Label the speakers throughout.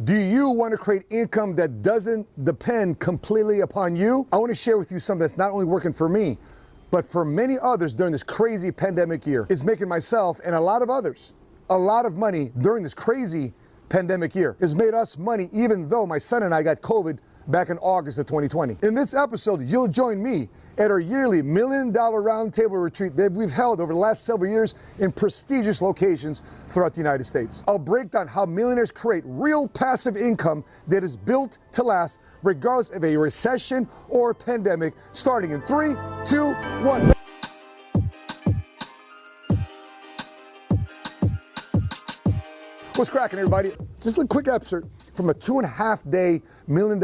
Speaker 1: Do you want to create income that doesn't depend completely upon you? I want to share with you something that's not only working for me, but for many others during this crazy pandemic year. It's making myself and a lot of others a lot of money during this crazy pandemic year. It's made us money even though my son and I got COVID back in August of 2020. In this episode, you'll join me at our yearly $1 Million Roundtable retreat that we've held over the last several years in prestigious locations throughout the United States. I'll break down how millionaires create real passive income that is built to last regardless of a recession or a pandemic, starting in 3, 2, 1. What's cracking, everybody? Just a quick excerpt from a 2.5-day $1 million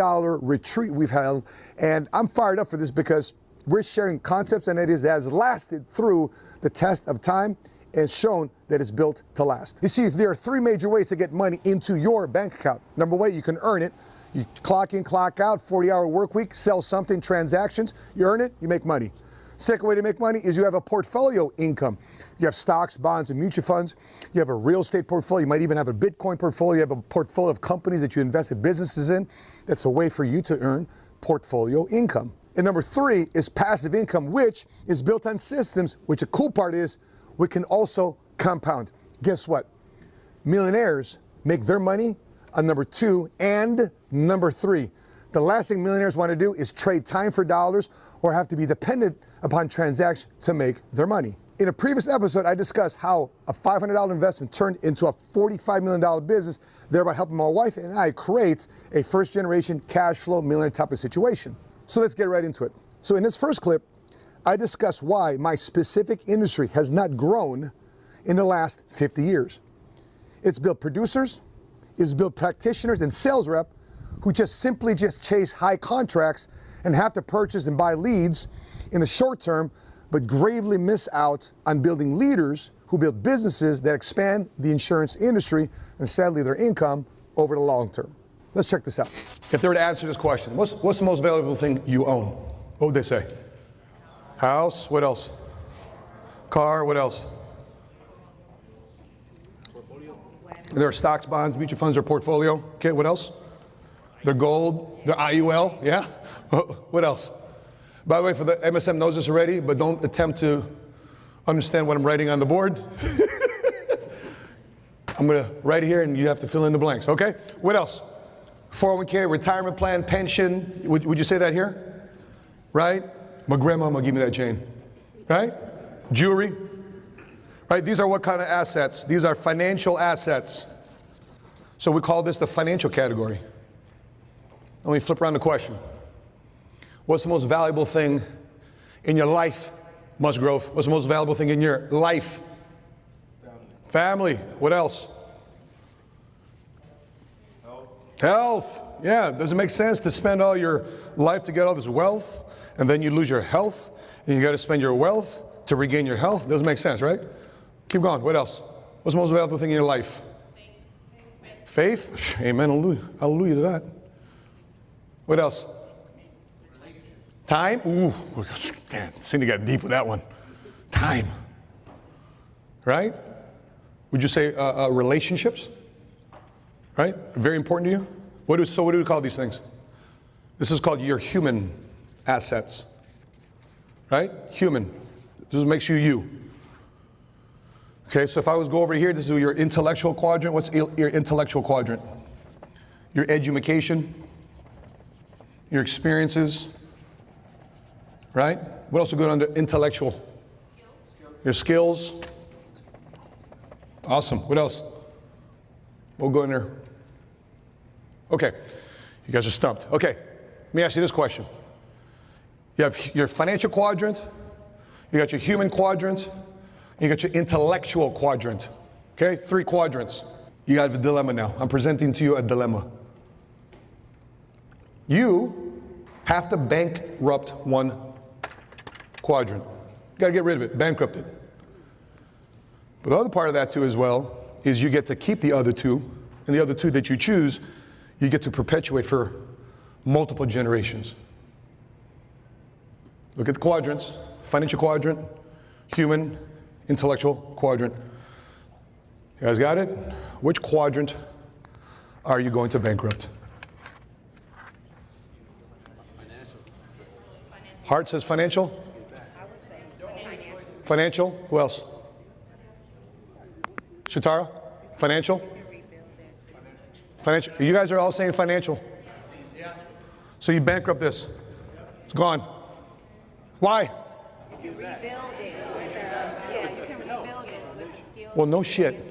Speaker 1: retreat we've held, and I'm fired up for this because we're sharing concepts and ideas that has lasted through the test of time and shown that it's built to last. You see, there are 3 major ways to get money into your bank account. Number 1, you can earn it. You clock in, clock out, 40-hour work week, sell something, transactions, you earn it, you make money. Second way to make money is you have a portfolio income. You have stocks, bonds, and mutual funds. You have a real estate portfolio. You might even have a Bitcoin portfolio. You have a portfolio of companies that you invested businesses in. That's a way for you to earn portfolio income. And number 3 is passive income, which is built on systems, which the cool part is we can also compound. Guess what? Millionaires make their money on number 2 and number 3. The last thing millionaires want to do is trade time for dollars or have to be dependent upon transactions to make their money. In a previous episode, I discussed how a $500 investment turned into a $45 million business, thereby helping my wife and I create a first-generation cash flow millionaire type of situation. So let's get right into it. So in this first clip, I discuss why my specific industry has not grown in the last 50 years. It's built producers, it's built practitioners and sales rep who simply chase high contracts and have to purchase and buy leads in the short term, but gravely miss out on building leaders who build businesses that expand the insurance industry and sadly their income over the long term. Let's check this out. If they were to answer this question, what's the most valuable thing you own? What would they say? House, what else? Car, what else? Portfolio. There are stocks, bonds, mutual funds, or portfolio. Okay, what else? Their gold, their IUL, yeah? What else? By the way, for the MSM knows this already, but don't attempt to understand what I'm writing on the board. I'm gonna write here and you have to fill in the blanks, okay? What else? 401k, retirement plan, pension, would you say that here? Right? My grandmama gave me that chain, right? Jewelry, right? These are what kind of assets? These are financial assets. So we call this the financial category. Let me flip around the question. What's the most valuable thing in your life, Musgrove? What's the most valuable thing in your life? Family. What else? Health. Yeah, does it make sense to spend all your life to get all this wealth and then you lose your health and you got to spend your wealth to regain your health? Doesn't make sense, right? Keep going. What else? What's the most valuable thing in your life? Faith. Faith? Amen. Hallelujah. Hallelujah to that. What else? Time. Ooh, damn, Cindy got deep with that one. Time. Right? Would you say relationships? Right? Very important to you? What do we call these things? This is called your human assets. Right? Human. This is what makes you you. Okay, so if I was to go over here, this is your intellectual quadrant. What's your intellectual quadrant? Your education, your experiences, right? What else would go under intellectual? Your skills. Awesome. What else? We'll go in there. Okay, you guys are stumped. Okay, let me ask you this question. You have your financial quadrant, you got your human quadrant, you got your intellectual quadrant. Okay, 3 quadrants. You have a dilemma now. I'm presenting to you a dilemma. You have to bankrupt one quadrant. You got to get rid of it, bankrupt it. But the other part of that too as well is you get to keep the other 2, and the other 2 that you choose, you get to perpetuate for multiple generations. Look at the quadrants: financial quadrant, human, intellectual quadrant. You guys got it? Which quadrant are you going to bankrupt? Heart says financial? Financial? Who else? Shatara? Financial? Financial. You guys are all saying financial. So you bankrupt this. It's gone. Why?
Speaker 2: You rebuild it with you can rebuild it with skills.
Speaker 1: Well, no shit.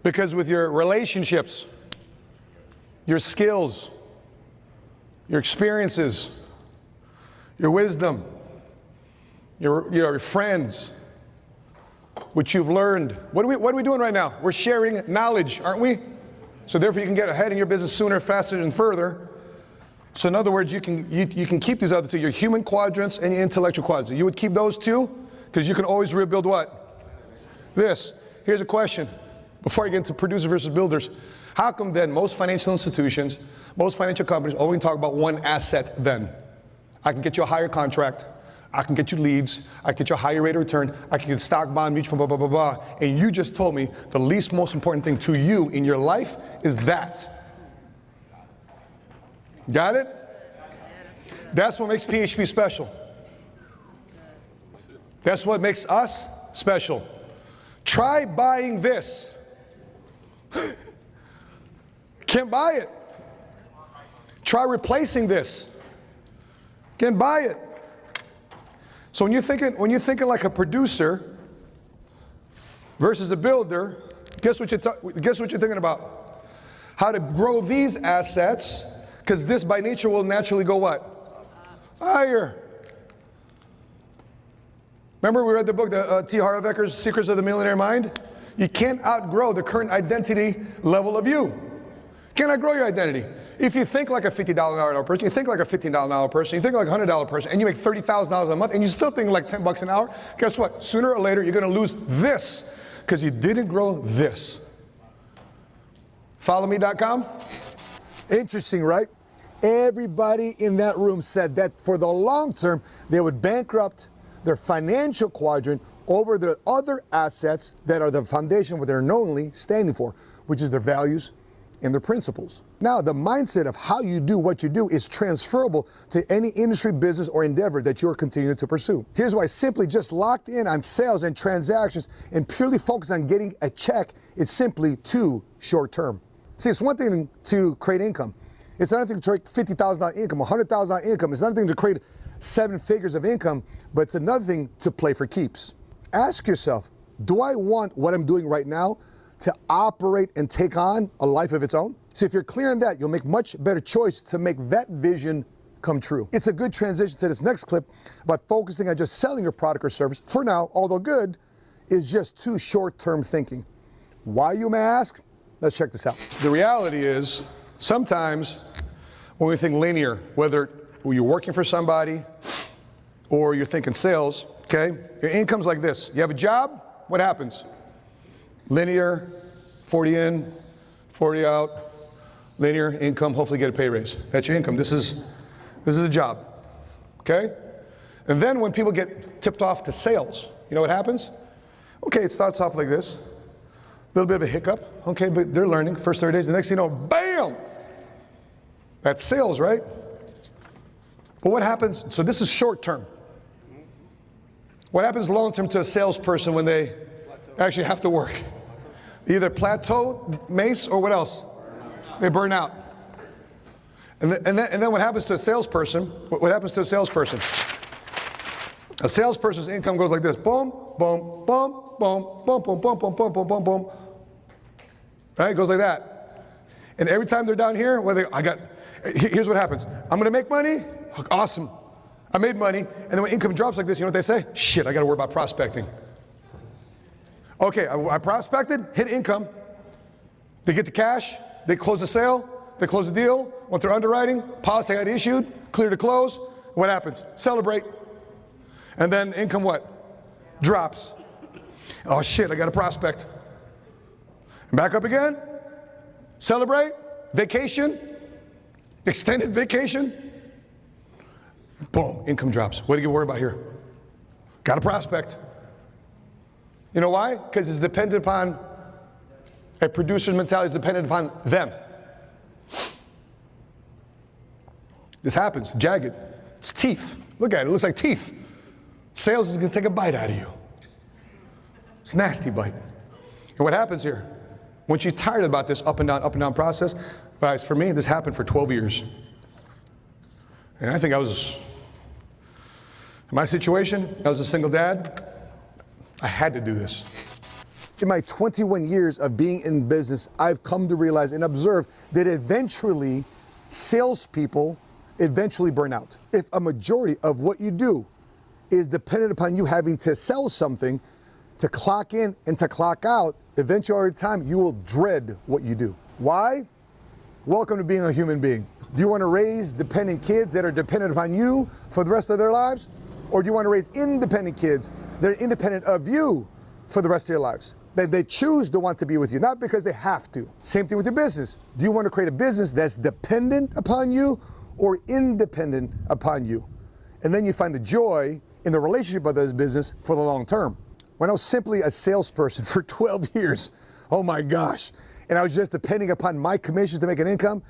Speaker 1: Because with your relationships, your skills, your experiences, your wisdom, your friends, what you've learned. What are we doing right now? We're sharing knowledge, aren't we? So therefore you can get ahead in your business sooner, faster, and further. So in other words, you can keep these other two, your human quadrants and your intellectual quadrants. You would keep those two, because you can always rebuild what? This. Here's a question, before I get into producers versus builders. How come then most financial institutions, most financial companies only talk about one asset then? I can get you a higher contract, I can get you leads, I can get you a higher rate of return, I can get stock, bond, mutual, blah, blah, blah, blah. And you just told me the least most important thing to you in your life is that. Got it? That's what makes PHP special. That's what makes us special. Try buying this. Can't buy it. Try replacing this. Can't buy it. So when you're thinking like a producer versus a builder, guess what you're thinking about? How to grow these assets, because this by nature will naturally go what? Higher. Remember we read the book, T. Harv Ekker's Secrets of the Millionaire Mind? You can't outgrow the current identity level of you. Can't outgrow your identity. If you think like a $50 an hour person, you think like a $15 an hour person, you think like a $100 person, and you make $30,000 a month, and you still think like 10 bucks an hour, guess what? Sooner or later, you're going to lose this, because you didn't grow this. FollowMe.com? Interesting, right? Everybody in that room said that for the long term, they would bankrupt their financial quadrant over the other assets that are the foundation what they're knowingly standing for, which is their values and their principles. Now, the mindset of how you do what you do is transferable to any industry, business, or endeavor that you're continuing to pursue. Here's why: simply just locked in on sales and transactions and purely focused on getting a check is simply too short term. See, it's one thing to create income. It's another thing to create $50,000 income, $100,000 income. It's another thing to create 7 figures of income, but it's another thing to play for keeps. Ask yourself, do I want what I'm doing right now to operate and take on a life of its own? So if you're clear on that, you'll make much better choice to make that vision come true. It's a good transition to this next clip about focusing on just selling your product or service. For now, although good, is just too short-term thinking. Why, you may ask? Let's check this out. The reality is, sometimes when we think linear, whether you're working for somebody or you're thinking sales, okay, your income's like this. You have a job, what happens? Linear, 40 in, 40 out, linear income, hopefully get a pay raise. That's your income. This is a job, okay? And then when people get tipped off to sales, you know what happens? Okay, it starts off like this. A little bit of a hiccup, okay, but they're learning first 30 days. The next thing you know, bam! That's sales, right? But what happens, so this is short term. What happens long term to a salesperson when they actually have to work? Either plateau, mace, or what else? They burn out. And then what happens to a salesperson? What happens to a salesperson? A salesperson's income goes like this. Boom, boom, boom, boom, boom, boom, boom, boom, boom, boom, boom, boom. Right? It goes like that. And every time they're down here, here's what happens. I'm going to make money. Awesome. I made money. And then when income drops like this, you know what they say? Shit, I got to worry about prospecting. Okay, I prospected, hit income. They get the cash. They close the sale. They close the deal. Went through underwriting. Policy got issued. Clear to close. What happens? Celebrate. And then income what? Drops. Oh shit, I got a prospect. Back up again. Celebrate. Vacation. Extended vacation. Boom, income drops. What do you worry about here? Got a prospect. You know why? Because it's dependent upon A producer's mentality is dependent upon them. This happens, jagged. It's teeth. Look at it, it looks like teeth. Sales is gonna take a bite out of you. It's a nasty bite. And what happens here? Once you're tired about this up and down process, guys, for me, this happened for 12 years. And I think in my situation, I was a single dad. I had to do this. In my 21 years of being in business, I've come to realize and observe that eventually salespeople eventually burn out. If a majority of what you do is dependent upon you having to sell something, to clock in and to clock out, eventually over time you will dread what you do. Why? Welcome to being a human being. Do you want to raise dependent kids that are dependent upon you for the rest of their lives? Or do you want to raise independent kids that are independent of you for the rest of your lives? That they choose to want to be with you, not because they have to. Same thing with your business. Do you want to create a business that's dependent upon you or independent upon you? And then you find the joy in the relationship of this business for the long term. When I was simply a salesperson for 12 years, oh my gosh, and I was just depending upon my commissions to make an income,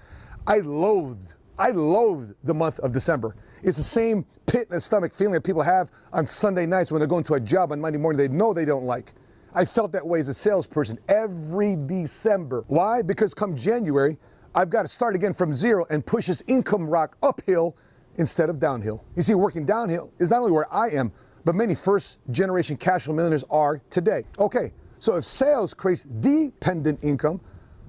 Speaker 1: I loathed the month of December. It's the same pit in the stomach feeling that people have on Sunday nights when they're going to a job on Monday morning they know they don't like. I felt that way as a salesperson every December. Why? Because come January, I've got to start again from zero and push this income rock uphill instead of downhill. You see, working downhill is not only where I am, but many first-generation cash flow millionaires are today. Okay, so if sales creates dependent income,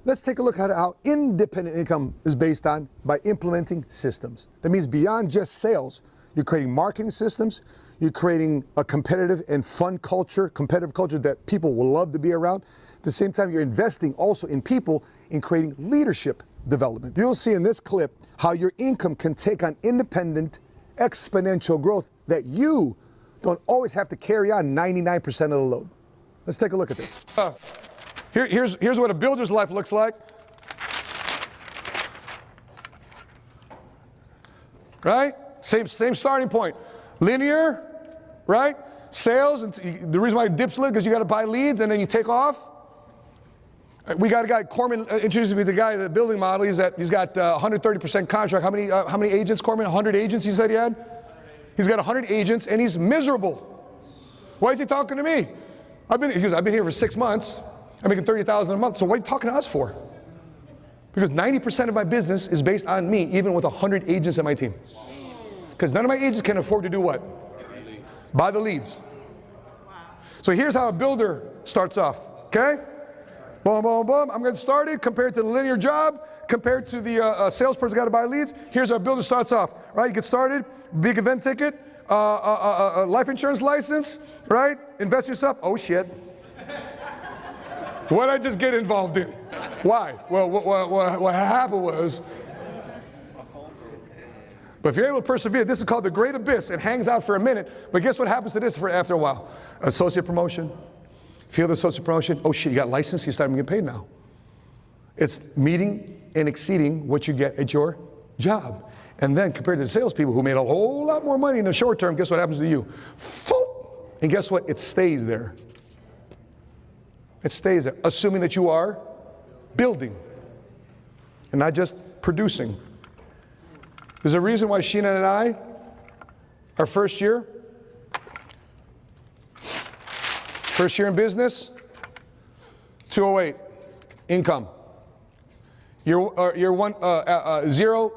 Speaker 1: let's take a look at how independent income is based on by implementing systems. That means beyond just sales, you're creating marketing systems, you're creating a competitive and fun culture, competitive culture that people will love to be around. At the same time, you're investing also in people in creating leadership development. You'll see in this clip how your income can take on independent, exponential growth that you don't always have to carry on 99% of the load. Let's take a look at this. Here's what a builder's life looks like. Right? Same starting point. Linear, right? Sales, and the reason why it dips a little because you got to buy leads and then you take off. We got a guy, Corman introduced me to the guy, the building model. He's got 130% contract. How many agents, Corman? 100 agents he said he had? He's got 100 agents and he's miserable. Why is he talking to me? I've been here for 6 months. I'm making $30,000 a month. So what are you talking to us for? Because 90% of my business is based on me, even with 100 agents on my team. Because none of my agents can afford to do what? Buy the leads. So here's how a builder starts off, okay? Boom, boom, boom. I'm getting started compared to the linear job, compared to the salesperson got to buy leads. Here's how a builder starts off, right? You get started, big event ticket, life insurance license, right? Invest yourself. Oh shit. What did I just get involved in? Why? Well, what happened was, but if you're able to persevere, this is called the great abyss. It hangs out for a minute, but guess what happens to this after a while? Associate promotion. Feel the associate promotion. Oh shit, you got licensed, you start getting paid now. It's meeting and exceeding what you get at your job. And then compared to the salespeople who made a whole lot more money in the short term, guess what happens to you? And guess what? It stays there. It stays there, assuming that you are building and not just producing. There's a reason why Sheena and I, our first year in business, 208 income. Year 0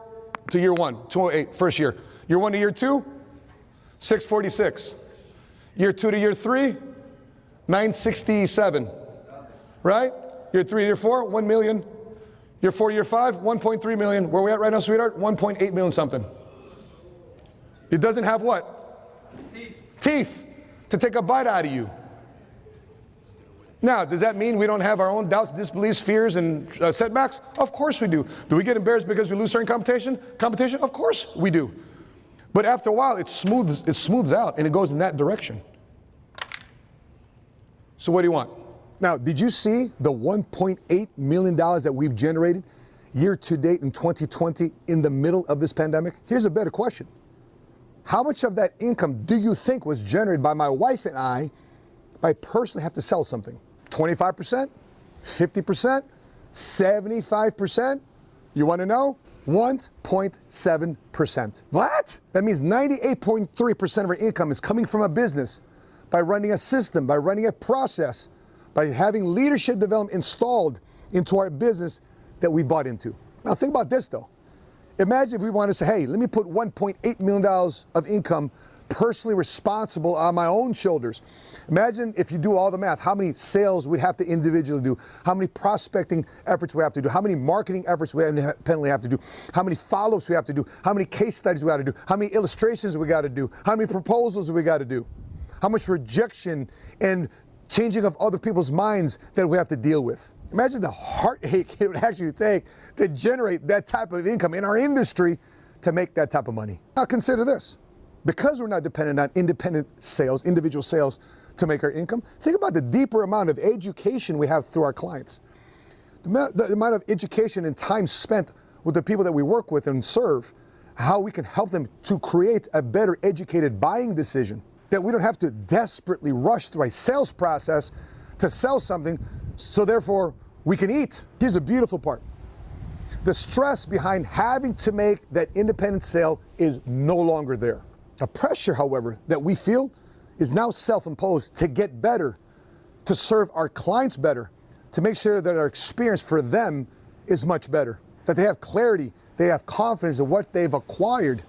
Speaker 1: to year 1, 208 first year. Year 1 to year 2, 646. Year 2 to year 3, 967. Right? Year 3 to year 4, 1 million. Year 4 to year 5, 1.3 million. Where are we at right now, sweetheart? 1.8 million something. It doesn't have what? Teeth to take a bite out of you. Now, does that mean we don't have our own doubts, disbeliefs, fears, and setbacks? Of course we do. Do we get embarrassed because we lose certain competition? Of course we do. But after a while, it smooths out, and it goes in that direction. So what do you want? Now, did you see the $1.8 million that we've generated year to date in 2020 in the middle of this pandemic? Here's a better question. How much of that income do you think was generated by my wife and I by personally have to sell something? 25%? 50%? 75%? You want to know? 1.7%. What? That means 98.3% of our income is coming from a business by running a system, by running a process, by having leadership development installed into our business that we bought into. Now think about this though. Imagine if we wanted to say, hey, let me put $1.8 million of income personally responsible on my own shoulders. Imagine if you do all the math, how many sales we'd have to individually do, how many prospecting efforts we have to do, how many marketing efforts we independently have to do, how many follow-ups we have to do, how many case studies we got to do, how many illustrations we got to do, how many proposals we got to do, how much rejection and changing of other people's minds that we have to deal with. Imagine the heartache it would actually take to generate that type of income in our industry to make that type of money. Now consider this. Because we're not dependent on independent sales, individual sales to make our income, think about the deeper amount of education we have through our clients. The amount of education and time spent with the people that we work with and serve, how we can help them to create a better educated buying decision, that we don't have to desperately rush through a sales process to sell something, so therefore we can eat. Here's the beautiful part. The stress behind having to make that independent sale is no longer there. The pressure, however, that we feel is now self-imposed to get better, to serve our clients better, to make sure that our experience for them is much better, that they have clarity, they have confidence in what they've acquired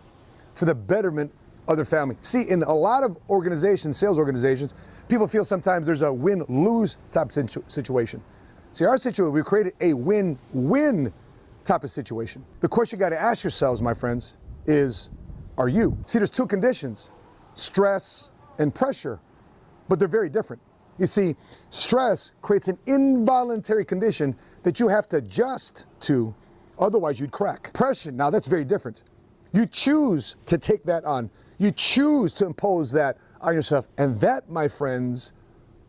Speaker 1: for the betterment of their family. See, in a lot of organizations, sales organizations, people feel sometimes there's a win-lose type of situation. See, our situation, we created a win-win type of situation. The question you got to ask yourselves, my friends, is, are you? See, there's two conditions, stress and pressure, but they're very different. You see, stress creates an involuntary condition that you have to adjust to, otherwise you'd crack. Pressure, now that's very different. You choose to take that on. You choose to impose that on yourself, and that, my friends,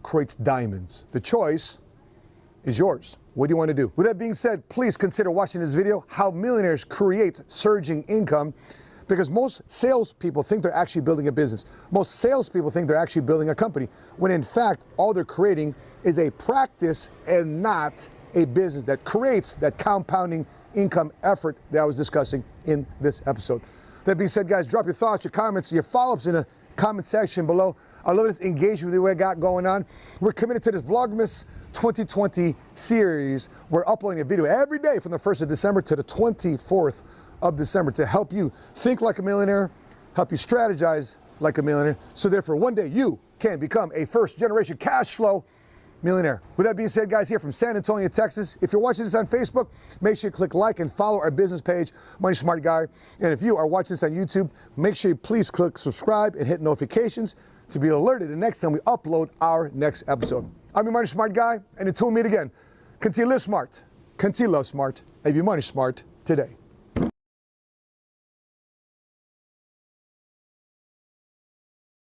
Speaker 1: creates diamonds. The choice is yours. What do you want to do? With that being said, please consider watching this video, How Millionaires Create Surging Income. Because most salespeople think they're actually building a business. Most salespeople think they're actually building a company, when in fact, all they're creating is a practice and not a business that creates that compounding income effort that I was discussing in this episode. That being said, guys, drop your thoughts, your comments, your follow-ups in the comment section below. I love this engagement that we got going on. We're committed to this Vlogmas 2020 series. We're uploading a video every day from the 1st of December to the 24th of December to help you think like a millionaire, help you strategize like a millionaire, so therefore one day you can become a first-generation cash flow millionaire. With that being said, guys, here from San Antonio, Texas, if you're watching this on Facebook, make sure you click like and follow our business page, Money Smart Guy. And if you are watching this on YouTube, make sure you please click subscribe and hit notifications to be alerted the next time we upload our next episode. I'm your Money Smart Guy, and until we meet again, continue to live smart, continue to love smart, and be money smart today.